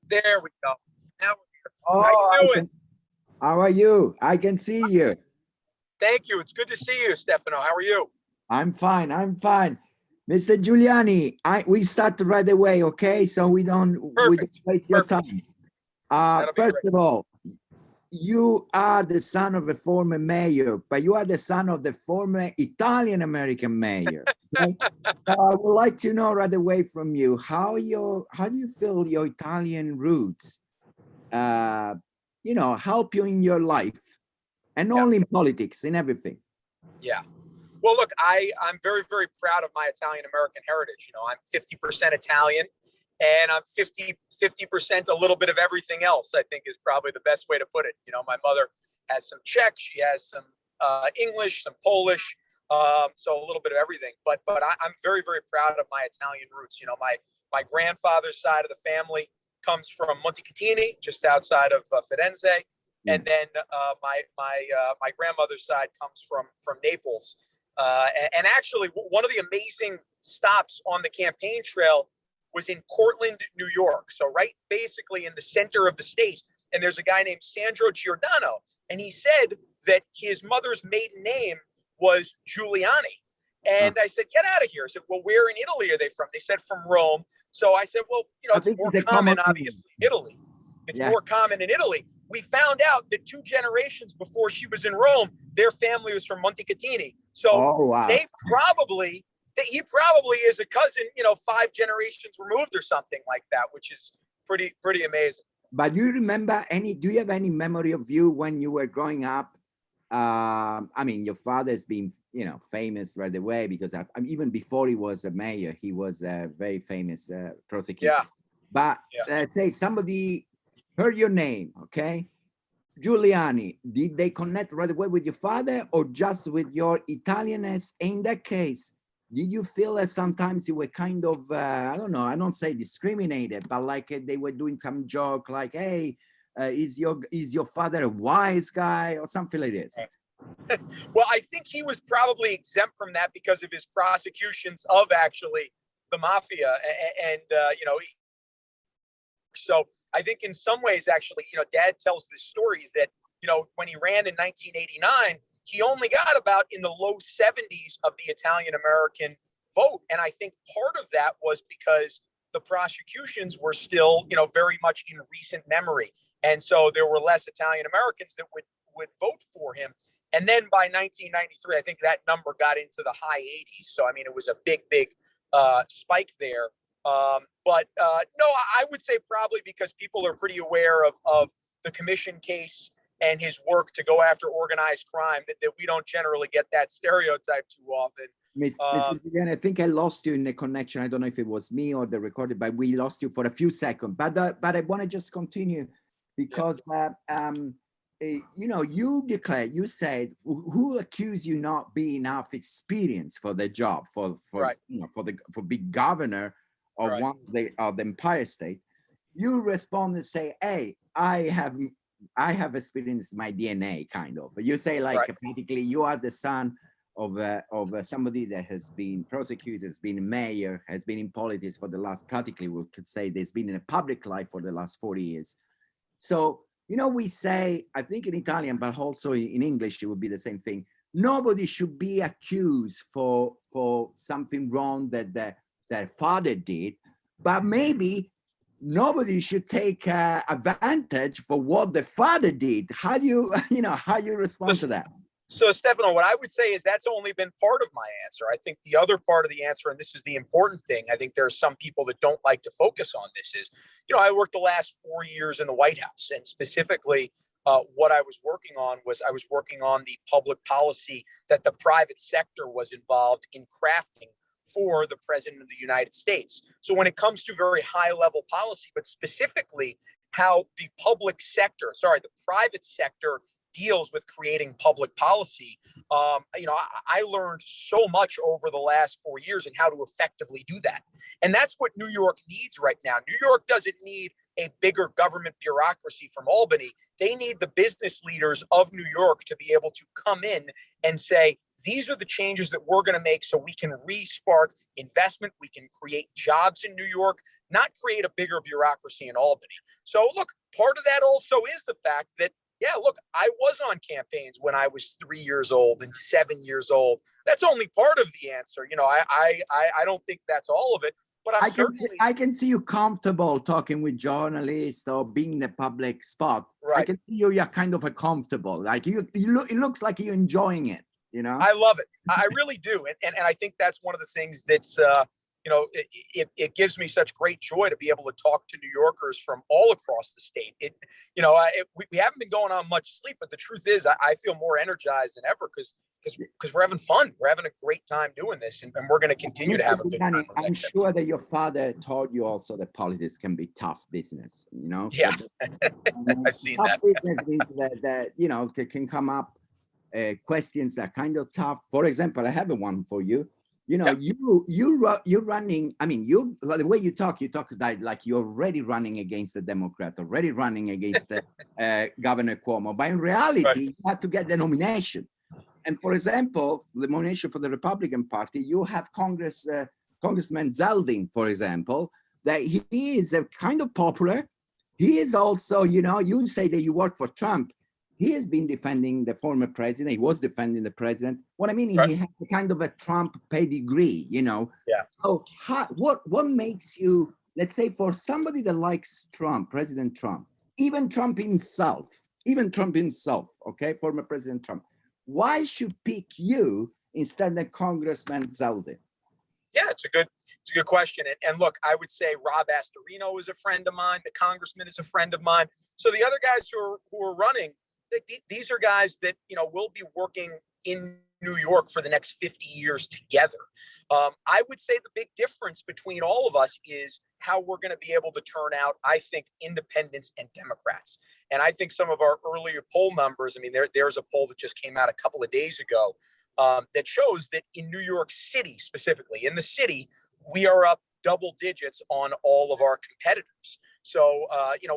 There we go. Now we're here. How Oh, you doing? how are you? I can see you. Thank you. It's good to see you, Stefano. How are you? I'm fine. I'm fine. Mr. Giuliani, we start right away, okay? So we don't Perfect. waste your Perfect. time. That'll be First great. of all, you are the son of a former mayor, but you are the son of the former Italian-American mayor. Okay? So I would like to know right away from you how do you feel your Italian roots, uh, help you in your life, and not Yeah. only in politics, in everything. Yeah. Well, look, I'm very, very proud of my Italian American heritage. I'm 50% Italian and I'm 50% a little bit of everything else, I think is probably the best way to put it. My mother has some Czech, she has some English, some Polish, so a little bit of everything. But I'm very, very proud of my Italian roots. My grandfather's side of the family comes from Montecatini, just outside of Firenze. And then my grandmother's side comes from Naples. And actually, one of the amazing stops on the campaign trail was in Cortland, New York. So right basically in the center of the state. And there's a guy named Sandro Giordano. And he said that his mother's maiden name was Giuliani. And I said, get out of here. I said, well, where in Italy are they from? They said from Rome. So I said, well, it's more common, obviously, in Italy. It's more common in Italy. We found out that 2 generations before she was in Rome, their family was from Montecatini. So he probably is a cousin, 5 generations removed or something like that, which is pretty amazing. But do you have any memory of you when you were growing up? I mean, your father's been, famous right away because even before he was a mayor, he was a very famous prosecutor. Yeah. But let's say somebody heard your name, okay? Giuliani, did they connect right away with your father or just with your Italianness? In that case, did you feel that sometimes you were kind of, I don't know, I don't say discriminated, but like they were doing some joke like, hey, is your father a wise guy or something like this? Well, I think he was probably exempt from that because of his prosecutions of actually the mafia. And so I think in some ways, actually, Dad tells this story that, when he ran in 1989, he only got about in the low 70s of the Italian American vote. And I think part of that was because the prosecutions were still, very much in recent memory. And so there were less Italian Americans that would vote for him. And then by 1993, I think that number got into the high 80s. So, I mean, it was a big spike there. But no, I would say probably because people are pretty aware of the commission case and his work to go after organized crime, that we don't generally get that stereotype too often. Mr. Giuliani, I think I lost you in the connection. I don't know if it was me or the recording, but we lost you for a few seconds. But I want to just continue because, you said, who accused you not being enough experience for the job, for being governor of one of the Empire State? You respond and say, hey, I have experience my DNA, kind of. But you say practically you are the son of somebody that has been prosecuted, has been a mayor, has been in politics for the last, practically we could say there's been in a public life for the last 40 years. So, we say, I think in Italian, but also in English, it would be the same thing. Nobody should be accused for something wrong that their father did, but maybe nobody should take advantage for what the father did. How do you, how you respond to that? So, Stefano, what I would say is that's only been part of my answer. I think the other part of the answer, and this is the important thing, I think there are some people that don't like to focus on this, is, I worked the last 4 years in the White House, and specifically what I was working on the public policy that the private sector was involved in crafting for the President of the United States. So when it comes to very high level policy, but specifically how the private sector deals with creating public policy. I learned so much over the last 4 years in how to effectively do that. And that's what New York needs right now. New York doesn't need a bigger government bureaucracy from Albany. They need the business leaders of New York to be able to come in and say, these are the changes that we're going to make so we can re-spark investment. We can create jobs in New York, not create a bigger bureaucracy in Albany. So look, part of that also is the fact that, yeah, look, I was on campaigns when I was 3 years old and 7 years old. That's only part of the answer. I don't think that's all of it. But I can see you comfortable talking with journalists or being in a public spot. Right. I can see you're kind of a comfortable. Like it looks like you're enjoying it. I love it. I really do. And I think that's one of the things that's, it gives me such great joy to be able to talk to New Yorkers from all across the state. We haven't been going on much sleep, but the truth is I feel more energized than ever because we're having fun. We're having a great time doing this, and we're going to continue to have a good time. I'm sure that your father taught you also that politics can be tough business, Yeah, I've seen tough that. business means that can come up questions that are kind of tough. For example, I have one for you. You're running. I mean, the way you talk like you're already running against the Democrat, already running against the Governor Cuomo. But in reality, right, you have to get the nomination. And for example, the nomination for the Republican Party, you have Congressman Zeldin, for example, that he is a kind of popular. He is also, you say that you work for Trump. He has been defending the former president. He was defending the president. What I mean, right, he has a kind of a Trump pedigree, Yeah. So what makes you, let's say, for somebody that likes Trump, President Trump, even Trump himself, okay, former President Trump, why should pick you instead of Congressman Zeldin? Yeah, it's a good question. And look, I would say Rob Astorino is a friend of mine. The congressman is a friend of mine. So the other guys who are running, these are guys that, will be working in New York for the next 50 years together. I would say the big difference between all of us is how we're going to be able to turn out, I think, independents and Democrats. And I think some of our earlier poll numbers, I mean, there's a poll that just came out a couple of days ago that shows that in New York City, specifically in the city, we are up double digits on all of our competitors. So,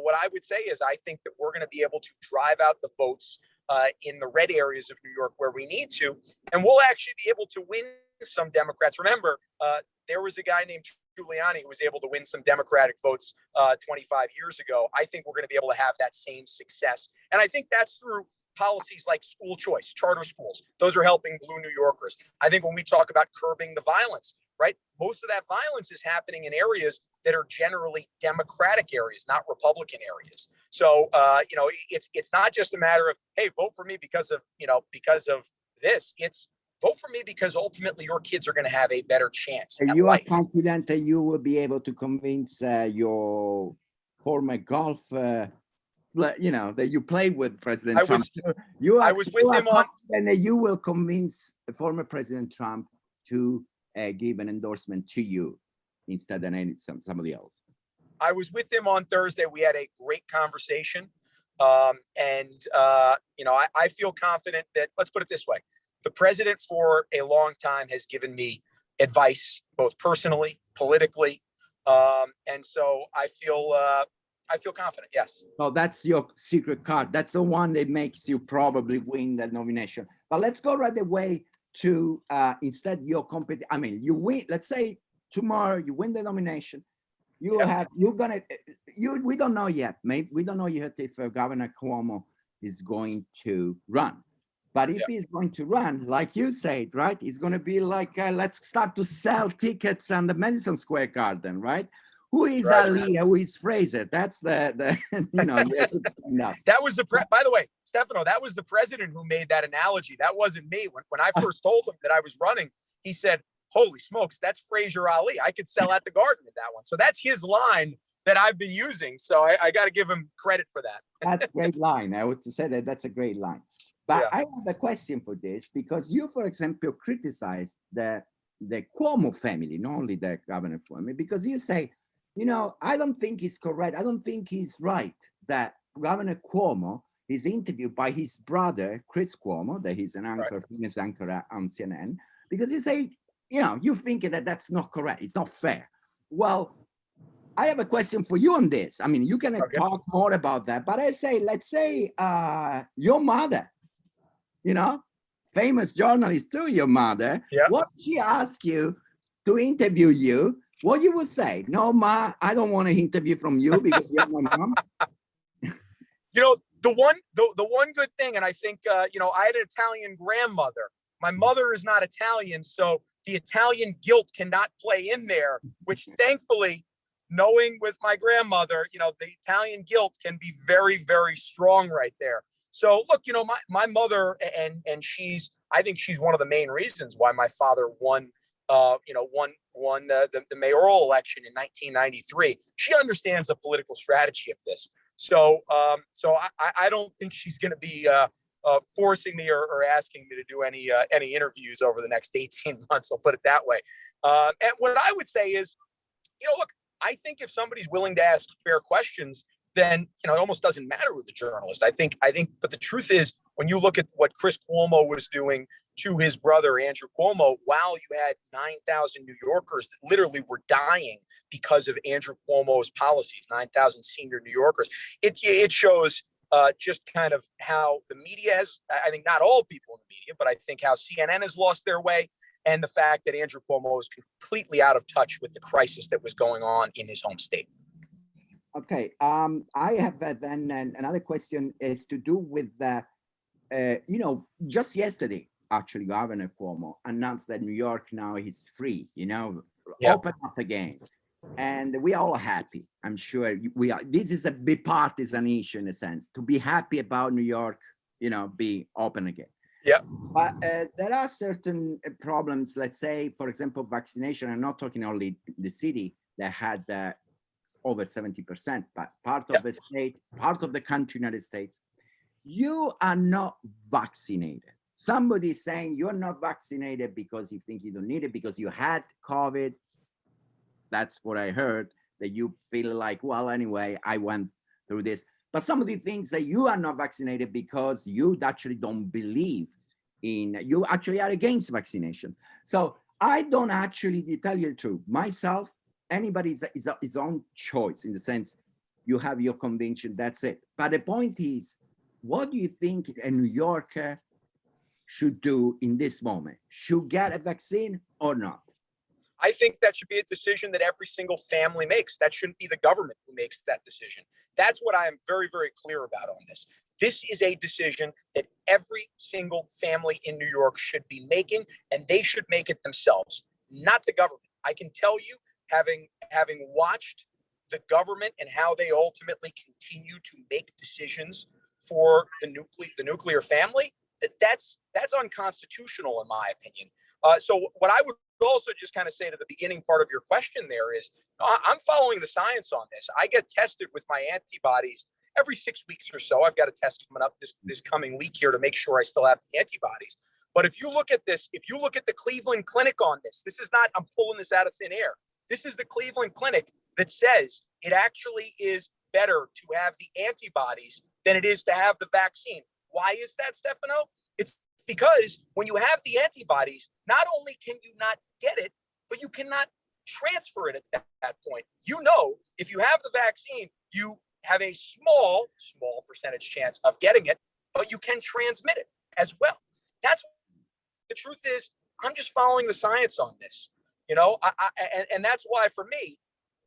what I would say is I think that we're going to be able to drive out the votes in the red areas of New York where we need to, and we'll actually be able to win some Democrats. Remember, there was a guy named Giuliani who was able to win some Democratic votes 25 years ago. I think we're going to be able to have that same success. And I think that's through policies like school choice, charter schools. Those are helping Blue New Yorkers. I think when we talk about curbing the violence, right, most of that violence is happening in areas that are generally Democratic areas, not Republican areas. So, it's not just a matter of, hey, vote for me because of this. It's vote for me because ultimately your kids are going to have a better chance. You are confident that you will be able to convince your former golf, that you played with President Trump. I was with him on, and that you will convince former President Trump to give an endorsement to you instead of somebody else. I was with him on Thursday. We had a great conversation. I feel confident that, let's put it this way, the president for a long time has given me advice, both personally, politically. And so I feel confident. Yes. So that's your secret card. That's the one that makes you probably win that nomination. But let's go right away to instead your competition. I mean, you win. Let's say tomorrow you win the nomination. We don't know yet. Maybe we don't know yet if Governor Cuomo is going to run. But if he's going to run, like you said, right, it's going to be like, let's start to sell tickets on the Madison Square Garden, right? Who is Ali? Who is Fraser? That's the That was by the way, Stefano, that was the president who made that analogy. That wasn't me. When I first told him that I was running, he said, holy smokes, that's Fraser Ali. I could sell at the Garden with that one. So that's his line that I've been using. So I got to give him credit for that. That's a great line. I would say that's a great line. But I have a question for this, because you, for example, criticized the Cuomo family, not only the governor family, because you say, I don't think he's correct. I don't think he's right that Governor Cuomo he's interviewed by his brother, Chris Cuomo, that he's an anchor, famous anchor on CNN, because you say, you think that that's not correct. It's not fair. Well, I have a question for you on this. I mean, you can talk more about that, but I say, let's say your mother, famous journalist too, your mother, what she asked you to interview you, what you would say? No, Ma, I don't want to interview from you because you're my mom. The one good thing, and I think, I had an Italian grandmother. My mother is not Italian, so the Italian guilt cannot play in there, which thankfully, knowing with my grandmother, the Italian guilt can be very, very strong right there. So look, my mother, and I think she's one of the main reasons why my father won the mayoral election in 1993. She understands the political strategy of this. So I don't think she's going to be forcing me or asking me to do any interviews over the next 18 months. I'll put it that way. And what I would say is, look, I think if somebody's willing to ask fair questions, then it almost doesn't matter who the journalist. I think. But the truth is, when you look at what Chris Cuomo was doing to his brother Andrew Cuomo, while you had 9,000 New Yorkers that literally were dying because of Andrew Cuomo's policies, 9,000 senior New Yorkers, it shows just kind of how the media has. I think not all people in the media, but I think how CNN has lost their way, and the fact that Andrew Cuomo is completely out of touch with the crisis that was going on in his home state. Okay, I have then another question is to do with the, just yesterday, actually, Governor Cuomo announced that New York now is free, open up again. And we are all happy. I'm sure we are. This is a bipartisan issue in a sense, to be happy about New York, be open again. Yeah. But there are certain problems, let's say, for example, vaccination. I'm not talking only the city that had over 70%, but part of the state, part of the country, United States, you are not vaccinated. Somebody is saying you're not vaccinated because you think you don't need it, because you had COVID. That's what I heard, that you feel like, well, anyway, I went through this. But somebody thinks that you are not vaccinated because you actually don't believe you actually are against vaccinations. So I don't actually, to tell you the truth, myself, anybody is his own choice, in the sense you have your conviction, that's it. But the point is, what do you think a New Yorker should do in this moment? Should get a vaccine or not? I think that should be a decision that every single family makes. That shouldn't be the government who makes that decision. That's what I am very, very clear about on this. This is a decision that every single family in New York should be making, and they should make it themselves, not the government. I can tell you, having watched the government and how they ultimately continue to make decisions for the nuclear family, that's unconstitutional in my opinion. So what I would also just kind of say to the beginning part of your question there is, I'm following the science on this. I get tested with my antibodies every 6 weeks or so. I've got a test coming up this coming week here to make sure I still have the antibodies. But if you look at this, if you look at the Cleveland Clinic on this, this is not, I'm pulling this out of thin air. This is the Cleveland Clinic that says it actually is better to have the antibodies than it is to have the vaccine. Why is that, Stefano? It's because when you have the antibodies, not only can you not get it, but you cannot transfer it at that point. If you have the vaccine, you have a small percentage chance of getting it, but you can transmit it as well. That's the truth is, I'm just following the science on this, and that's why for me,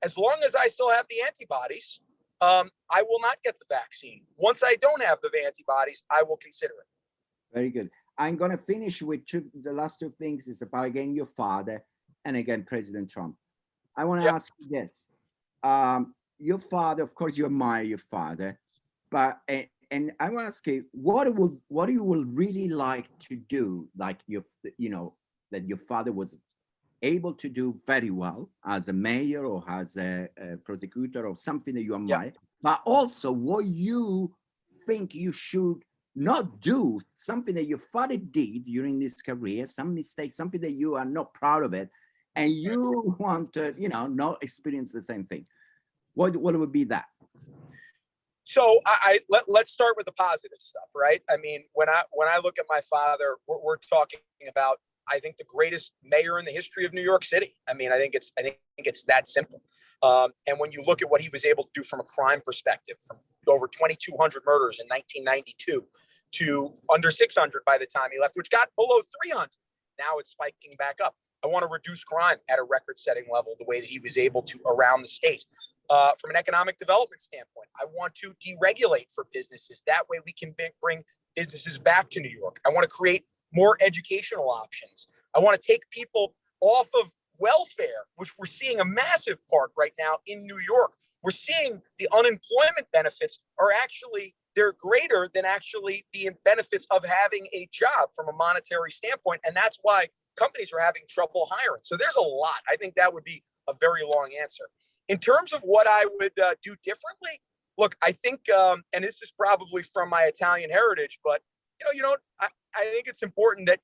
as long as I still have the antibodies, I will not get the vaccine. Once I don't have the antibodies, I will consider it. Very good. I'm going to finish with the last two things is about, again, your father and again, President Trump. I want to ask you this. Your father, of course, you admire your father, but, and I want to ask you, what you will really like to do, like that your father was able to do very well as a mayor or as a prosecutor or something that you admire, but also what you think you should not do, something that your father did during his career, some mistakes, something that you are not proud of it, and you want to, not experience the same thing. What would be that? So let's start with the positive stuff, right? I mean, when I look at my father, we're talking about, I think, the greatest mayor in the history of New York City. I mean, I think it's that simple. And when you look at what he was able to do from a crime perspective, from over 2,200 murders in 1992 to under 600 by the time he left, which got below 300. Now it's spiking back up. I want to reduce crime at a record-setting level, the way that he was able to around the state. From an economic development standpoint, I want to deregulate for businesses. That way we can bring businesses back to New York. I want to create more educational options. I want to take people off of welfare, which we're seeing a massive part right now in New York. We're seeing the unemployment benefits they're greater than actually the benefits of having a job from a monetary standpoint. And that's why companies are having trouble hiring. So there's a lot. I think that would be a very long answer. In terms of what I would do differently, look, I think, and this is probably from my Italian heritage, but I think it's important that,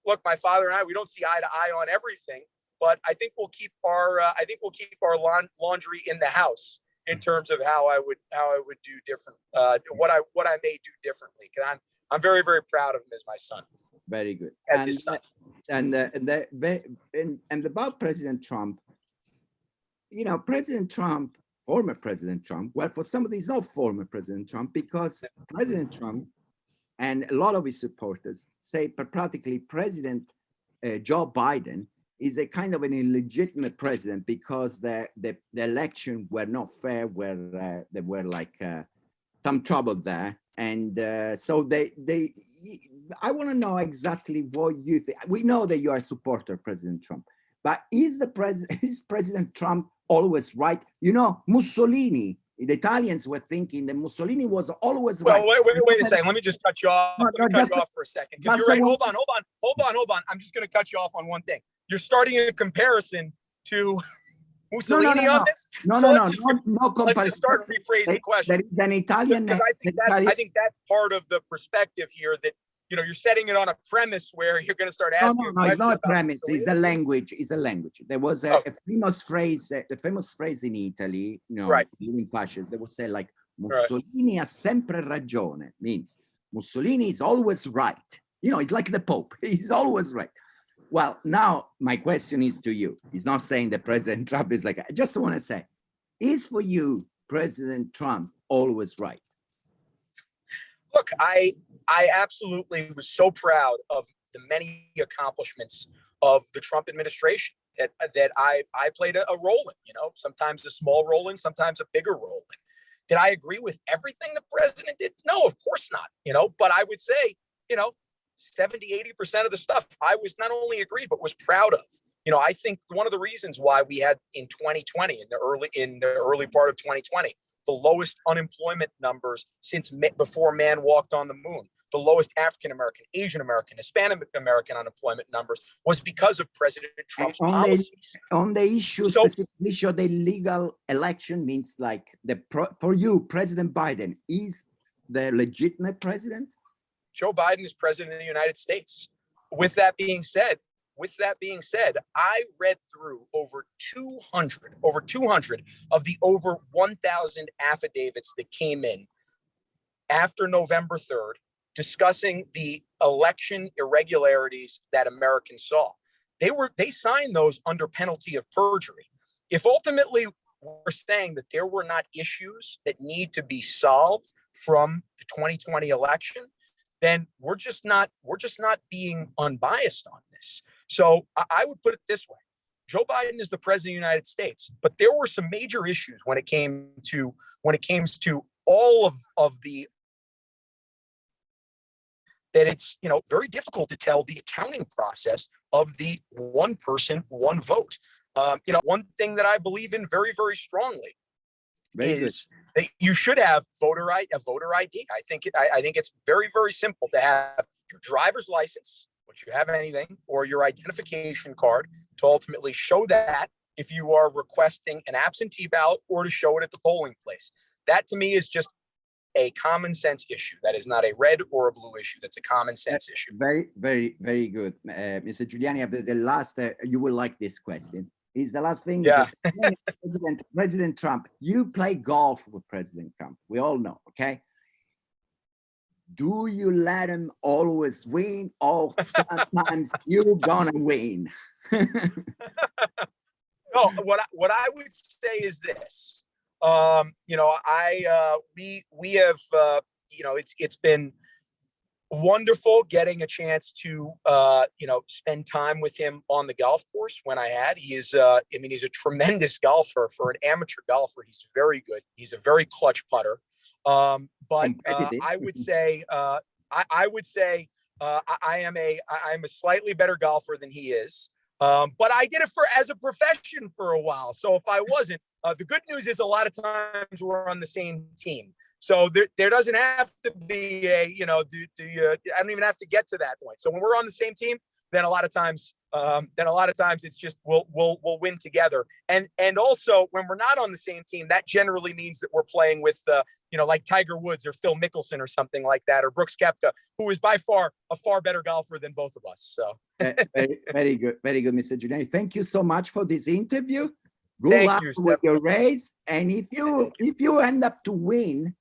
look, my father and I, we don't see eye to eye on everything, but I think we'll keep our laundry in the house in terms of how I would do different, what I may do differently. Because I'm very, very proud of him as my son. Very good. As his son. And about President Trump, President Trump, former President Trump, well, for somebody, he's not former President Trump, because President Trump and a lot of his supporters say practically President Joe Biden is a kind of an illegitimate president because the election were not fair, where there were like some trouble there. And so I want to know exactly what you think. We know that you are a supporter of President Trump, but is President Trump always right? Mussolini, the Italians were thinking that Mussolini was always right. Well, wait a second. Let me just cut you off. Let me cut you off for a second. You're right. Hold on. I'm just going to cut you off on one thing. You're starting a comparison to Mussolini on this? No comparison. Let's just start rephrasing the question. There is an Italian. I think that's part of the perspective here, that you're setting it on a premise where you're going to start asking. No, it's not a premise. It's the language. It's a language. There was a famous phrase. The famous phrase in Italy, right, during fascists, they would say like Mussolini ha sempre ragione. Means Mussolini is always right. It's like the Pope. He's always right. Well, now my question is to you. He's not saying that President Trump is like, I just want to say, is for you President Trump always right? Look, I absolutely was so proud of the many accomplishments of the Trump administration that I played a role in, sometimes a small role in, sometimes a bigger role in. Did I agree with everything the president did? No, of course not, but I would say, 70-80% of the stuff I was not only agreed, but was proud of. I think one of the reasons why we had in 2020, in the early part of 2020, the lowest unemployment numbers since before man walked on the moon, the lowest African-American, Asian-American, Hispanic-American unemployment numbers, was because of President Trump's policies. On the issue, specific issue of the legal election, means like for you, President Biden is the legitimate president? Joe Biden is president of the United States. With that being said, I read through over 200 of the over 1,000 affidavits that came in after November 3rd, discussing the election irregularities that Americans saw. They signed those under penalty of perjury. If ultimately we're saying that there were not issues that need to be solved from the 2020 election, then we're just not being unbiased on this. So I would put it this way. Joe Biden is the president of the United States, but there were some major issues when it came to all of the, that it's, very difficult to tell the accounting process of the one person, one vote. One thing that I believe in very, very strongly is that you should have a voter ID. I think it's very, very simple to have your driver's license, which you have anything, or your identification card to ultimately show that if you are requesting an absentee ballot, or to show it at the polling place. That to me is just a common sense issue. That is not a red or a blue issue. That's a common sense issue. Very, very, very good. Mr. Giuliani, the last, you will like this question. is the last thing. Yeah. Is President Trump, you play golf with President Trump. We all know, okay? Do you let him always win, or sometimes you're gonna win? No, what I would say is this. You know, we have you know, it's been wonderful getting a chance to you know, spend time with him on the golf course when I had. He is I mean, he's a tremendous golfer. For an amateur golfer, he's very good. He's a very clutch putter. But I would say I would say I'm a slightly better golfer than he is. But I did it as a profession for a while. So if I wasn't, the good news is a lot of times we're on the same team. So there doesn't have to be a, you know, I don't even have to get to that point. So when we're on the same team, then a lot of times it's just we'll win together. And also when we're not on the same team, that generally means that we're playing with you know, like Tiger Woods or Phil Mickelson or something like that, or Brooks Koepka, who is by far a far better golfer than both of us. So very good, Mr. Giuliani. Thank you so much for this interview. Good Thank luck you, with your race. And if you end up to win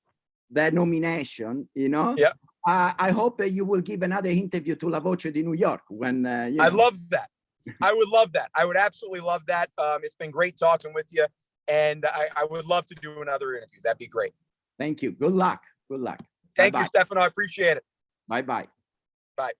the nomination, you know, yeah, I hope you will give another interview to La Voce di New York when you know. I love that. I would love that. I would absolutely love that. It's been great talking with you, and I would love to do another interview. That'd be great. Thank you. Good luck. Good luck. Thank you, Stefano. I appreciate it. Bye-bye. Bye.